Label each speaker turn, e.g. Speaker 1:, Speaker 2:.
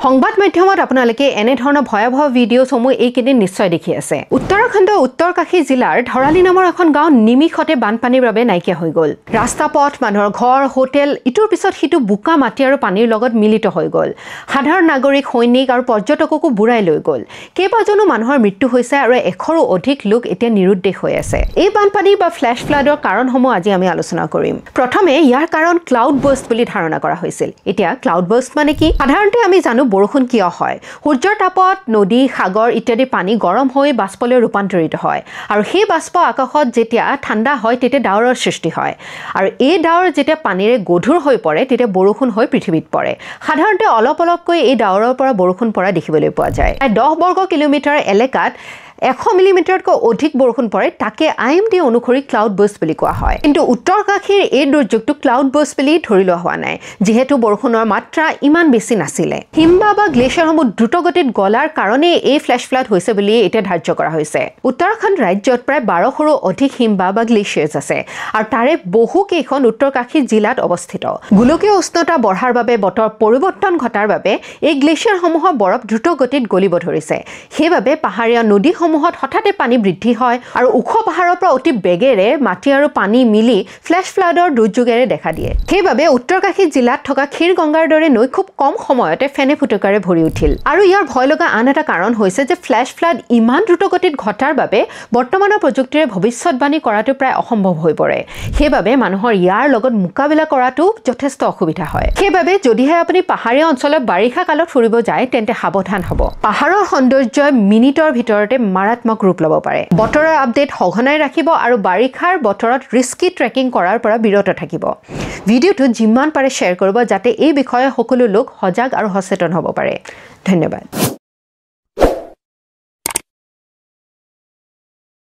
Speaker 1: সংবাদ মাধ্যমত আপোনালোকে এনে ধৰণৰ ভয়াবহ ভিডিঅ'সমূহ এইকেইদিন নিশ্চয় দেখি আছে উত্তৰাখণ্ডৰ উত্তৰকাশী জিলাৰ ধৰালি নামৰ এখন গাঁও নিমিষতে বানপানীৰ বাবে নাইকিয়া হৈ গ'ল ৰাস্তা পথ মানুহৰ ঘৰ হোটেল ইটোৰ পিছত সিটো বোকা মাটি আৰু পানীৰ লগত মিলিত হৈ গ'ল সাধাৰণ নাগৰিক সৈনিক আৰু পৰ্যটককো বুৰাই লৈ গ'ল কেইবাজনো মানুহৰ মৃত্যু হৈছে আৰু 100ৰো অধিক লোক এতিয়া নিৰুদ্দেশ হৈ আছে এই বানপানী বা ফ্ল্যাশ ফ্লাডৰ কাৰণসমূহ আজি আমি আলোচনা কৰিম প্ৰথমে ইয়াৰ কাৰণ ক্লাউড বাৰ্ষ্ট বুলি ধাৰণা কৰা হৈছিল এতিয়া ক্লাউড বাৰ্ষ্ট মানে কি সাধাৰণতে আমি জানো বৰষুণ কিয় হয় সূৰ্যৰ তাপত নদী সাগৰ ইত্যাদি পানী গৰম হৈ বাষ্পলৈ ৰূপান্তৰিত হয় আৰু সেই বাষ্প আকাশত যেতিয়া ঠাণ্ডা হয় তেতিয়া ডাৱৰৰ সৃষ্টি হয় আৰু এই ডাৱৰ যেতিয়া পানীৰে গধুৰ হৈ পৰে তেতিয়া বৰষুণ হৈ পৃথিৱীত পৰে সাধাৰণতে অলপ অলপকৈ এই ডাৱৰৰ পৰা বৰষুণ পৰা দেখিবলৈ পোৱা যায় 10 বৰ্গ কিলোমিটাৰ এলেকাত 100 মিলিমিটাৰতকৈ অধিক বৰষুণ পৰে তাকে আইএমডি অনুসৰি ক্লাউড বাৰ্ষ্ট বুলি কোৱা হয় কিন্তু উত্তৰকাশীৰ এই দুৰ্যোগটো ক্লাউড বাৰ্ষ্ট বুলি ধৰি লোৱা হোৱা নাই যেহেতু বৰষুণৰ মাত্ৰা ইমান বেছি নাছিলে হিমবাহ বা গ্লেচিয়াৰসমূহ দ্ৰুতগতিত গলাৰ কাৰণে এই ফ্ল্যাশ ফ্লাড হৈছে বুলি এতিয়া ধাৰ্য কৰা হৈছে উত্তৰাখণ্ড ৰাজ্যত প্ৰায় 1200ৰো অধিক হিমবাহ বা গ্লেচিয়াৰ্ছ আছে আৰু তাৰে বহু কেইখন উত্তৰকাশী জিলাত অৱস্থিত গোলকীয় উষ্ণতা বঢ়াৰ বাবে বতৰ পৰিৱৰ্তন ঘটাৰ বাবে এই গ্লেচিয়াৰসমূহৰ বৰফ দ্ৰুতগতিত গলিব ধৰিছে সেইবাবে পাহাৰীয়া নদী সমূহত হঠাতে পানী বৃদ্ধি হয় আৰু উখ পাহাৰৰ পৰা অতি বেগেৰে মাটি আৰু পানী মিলি ফ্ল্যাশ ফ্লাডৰ দুৰ্যোগেৰে দেখা দিয়ে সেইবাবে উত্তৰকাশী জিলাত থকা ক্ষীৰগংগাৰ দৰে নৈ খুব কম সময়তে ফেনে ফুটুকাৰে ভৰি উঠিল আৰু ইয়াৰ ভয় লগা আন এটা কাৰণ হৈছে যে ফ্ল্যাশ ফ্লাড ইমান দ্ৰুতগতিত ঘটাৰ বাবে বৰ্তমানৰ প্ৰযুক্তিৰে ভৱিষ্যতবাণী কৰাটো প্ৰায় অসম্ভৱ হৈ পৰে সেইবাবে মানুহৰ ইয়াৰ লগত মোকাবিলা কৰাটো যথেষ্ট অসুবিধা হয় সেইবাবে যদিহে আপুনি পাহাৰীয়া অঞ্চলত বাৰিষা কালত ফুৰিব যায় তেন্তে সাৱধান হ'ব পাহাৰৰ সৌন্দৰ্যই মিনিটৰ ভিতৰতে মাৰাত্মক ৰূপ ল'ব পাৰে বতৰৰ আপডেট সঘনাই ৰাখিব আৰু বাৰিষাৰ বতৰত ৰিস্কি ট্ৰেকিং কৰাৰ পৰা বিৰত থাকিব ভিডিঅ'টো যিমান পাৰে শ্বেয়াৰ কৰিব যাতে এই বিষয়ে সকলো লোক সজাগ আৰু সচেতন হ'ব পাৰে ধন্যবাদ